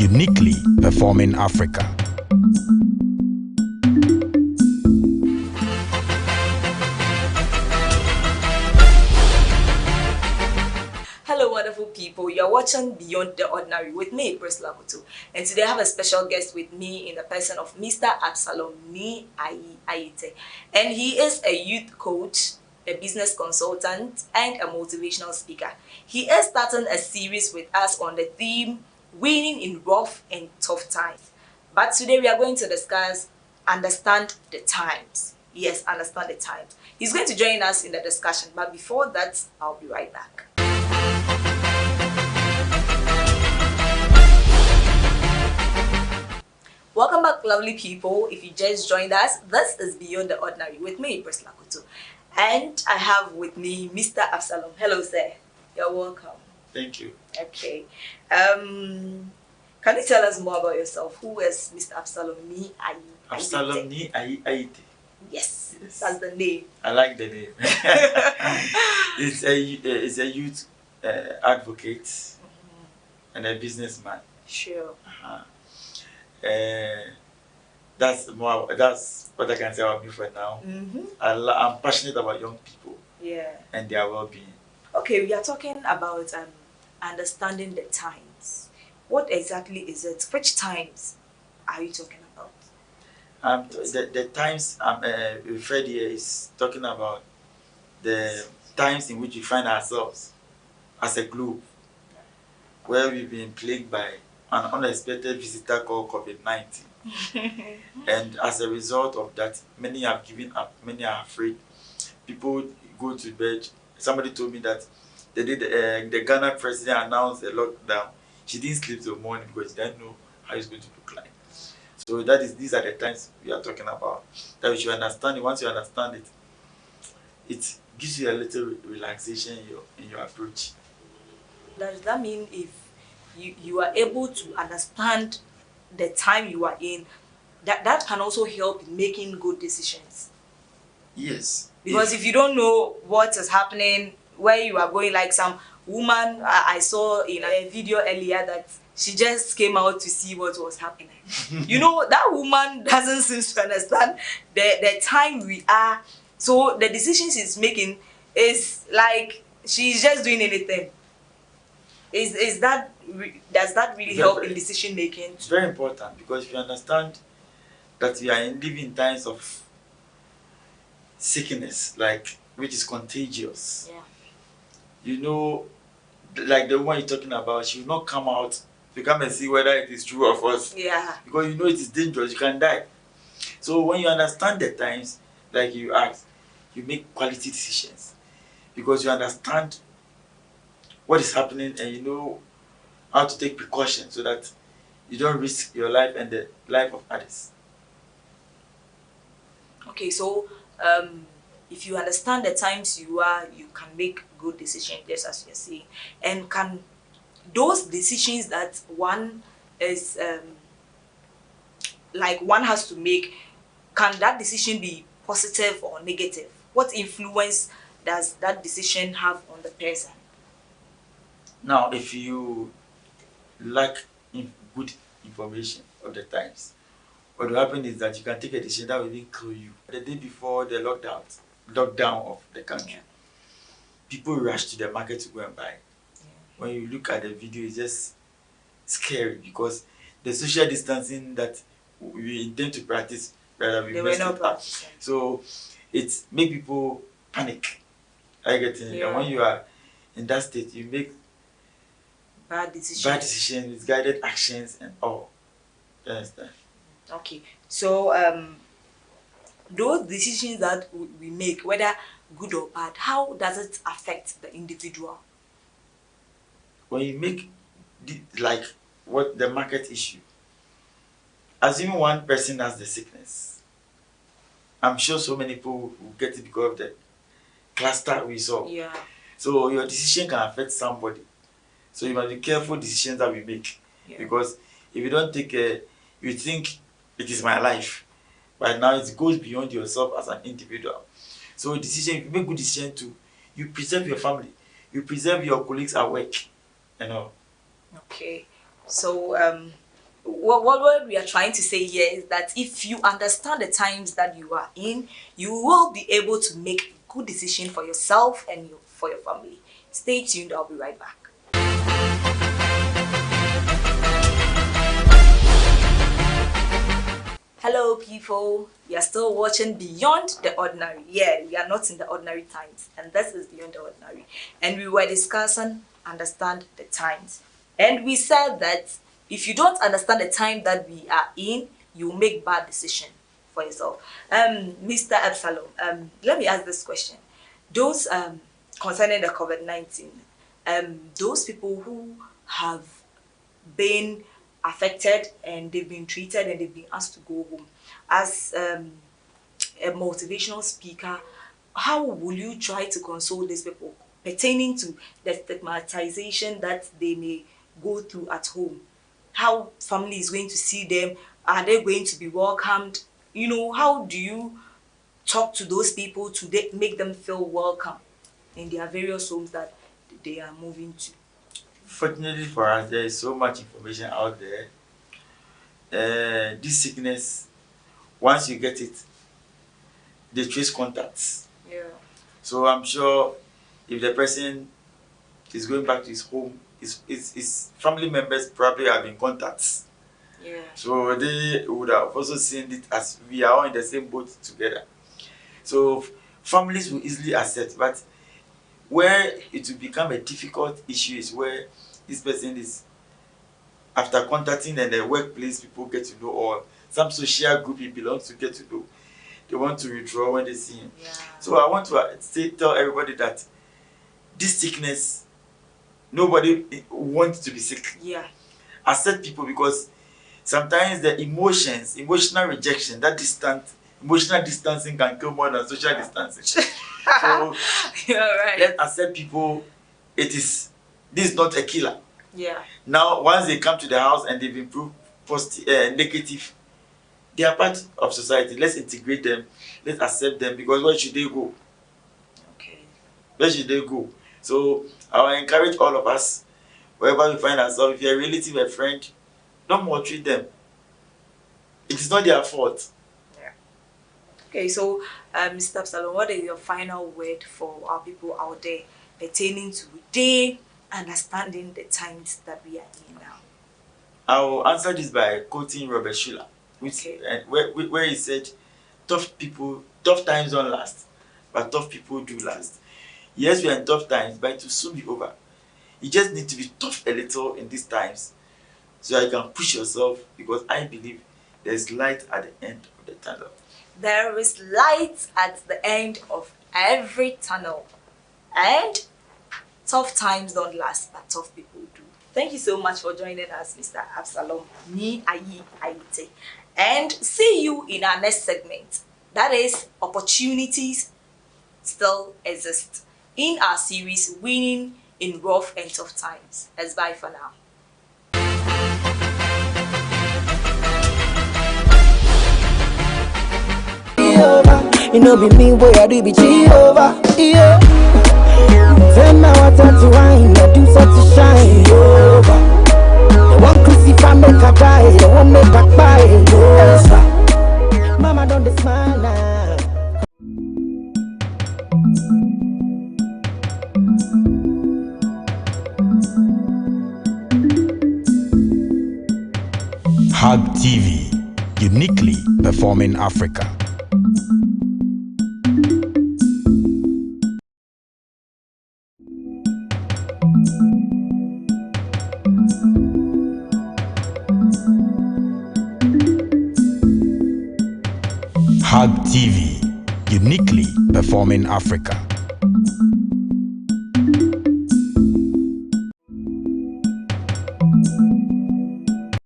uniquely performing Africa. Hello wonderful people, you're watching Beyond the Ordinary with me, Priscilla Kutu. And today I have a special guest with me in the person of Mr. Absalom Ni Ayite. And he is a youth coach, a business consultant, and a motivational speaker. He is starting a series with us on the theme, Winning in Rough and Tough Times. But today we are going to discuss Understand the Times. Yes, understand the times. He's going to join us in the discussion, but before that, I'll be right back. Welcome back, lovely people. If you just joined us, this is Beyond the Ordinary with me, Priscilla Kutu. And I have with me Mr. Absalom. Hello, sir. You're welcome. Thank you. Okay. Can you tell us more about yourself? Who is Mr. Absalom Ni Ayite? Absalom Ni Ayite. Yes, that's the name. I like the name. It's a youth advocate and a businessman. Sure. That's what I can say about me for now. I'm passionate about young people. Yeah. And their well-being. Okay, we are talking about understanding the times. What exactly is it? Which times are you talking about? The times I'm referred here is talking about the times in which we find ourselves as a globe, where we've been plagued by an unexpected visitor called COVID-19. And as a result of that, many have given up, many are afraid. People go to bed. Somebody told me that the day the Ghana president announced a lockdown, she didn't sleep till morning because she didn't know how it's going to look like. So these are the times we are talking about. That we should understand it. Once you understand it, it gives you a little relaxation in your approach. Does that mean if you are able to understand the time you are in, that can also help in making good decisions? Yes. Because if you don't know what is happening, where you are going, like some woman I saw in a video earlier that she just came out to see what was happening. You know, that woman doesn't seem to understand the time we are. So the decisions she's making is like she's just doing anything. Does that really help in decision making? It's very important, because if you understand that we are living in times of sickness, which is contagious. Yeah. You know, like the one you're talking about, she will not come out to come and see whether it is true of us. Yeah. Because you know it is dangerous, you can die. So when you understand the times, like you asked, you make quality decisions. Because you understand what is happening and you know how to take precautions so that you don't risk your life and the life of others. Okay, so if you understand the times you are, you can make good decisions, just as you're saying. And can those decisions that one is one has to make, can that decision be positive or negative? What influence does that decision have on the person? Now, if you lack good information of the times, what will happen is that you can take a decision that will even kill you. The day before the lockdown of the country, people rush to the market to go and buy. Yeah. When you look at the video, it's just scary because the social distancing that we intend to practice, we messed it up. So it makes people panic. I get it. Yeah. And when you are in that state, you make bad decisions, misguided actions, and all. You understand? Okay, so those decisions that we make, whether good or bad, how does it affect the individual? When you make what the market issue, assuming one person has the sickness, I'm sure so many people will get it because of the cluster we saw. Yeah. So your decision can affect somebody. So you must be careful decisions that we make. Yeah. Because if you don't take care, you think it is my life. But now it goes beyond yourself as an individual. So decision, if you make good decision too, you preserve your family, you preserve your colleagues at work, you know. Okay. So what we are trying to say here is that if you understand the times that you are in, you will be able to make a good decision for yourself and for your family. Stay tuned, I'll be right back. Hello people, we are still watching Beyond the Ordinary. Yeah, we are not in the ordinary times, and this is Beyond the Ordinary. And we were discussing understand the times. And we said that if you don't understand the time that we are in, you make bad decision for yourself. Mr. Absalom, let me ask this question. Those concerning the COVID-19, those people who have been affected and they've been treated and they've been asked to go home, as a motivational speaker, how will you try to console these people pertaining to the stigmatization that they may go through at home? How family is going to see them? Are they going to be welcomed? You know, how do you talk to those people to make them feel welcome in their various homes that they are moving to? Fortunately for us, there is so much information out there. This sickness, once you get it, they trace contacts. Yeah. So I'm sure if the person is going back to his home, his family members probably have been contacts. Yeah. So they would have also seen it as we are all in the same boat together. So families will easily accept, but where it will become a difficult issue is where this person is, after contacting and the workplace people get to know, or some social group he belongs to get to know, they want to withdraw when they see him. Yeah. So I want to tell everybody that this sickness, nobody wants to be sick. Yeah. Accept people, because sometimes the emotional rejection, emotional distancing can kill more than social distancing. So you're right. let's accept people. This is not a killer. Yeah. Now, once they come to the house and they've improved negative, they are part of society. Let's integrate them. Let's accept them, because where should they go? Okay. Where should they go? So I will encourage all of us, wherever we find ourselves, if you're a relative, a friend, don't maltreat them. It is not their fault. Yeah. Okay, so Mr. Absalom, what is your final word for our people out there pertaining to they understanding the times that we are in now? I will answer this by quoting Robert Schuller, where he said, tough times don't last, but tough people do last. Yes, we are in tough times, but it will soon be over. You just need to be tough a little in these times so you can push yourself, because I believe there is light at the end of the tunnel. There is light at the end of every tunnel. And tough times don't last, but tough people do. Thank you so much for joining us, Mr. Absalom Ni Ayi Ayite. And see you in our next segment. That is, opportunities still exist in our series, Winning in Rough and Tough Times. Let's bye for now. You know be me boy, I do be Jehovah. Yeah. Turn my water to wine, I do set to shine. Jehovah. The one crucify make a die, the one make a buy. Jehovah. Mama don't smile now. Hug TV, uniquely performing Africa. Hug TV, uniquely performing Africa.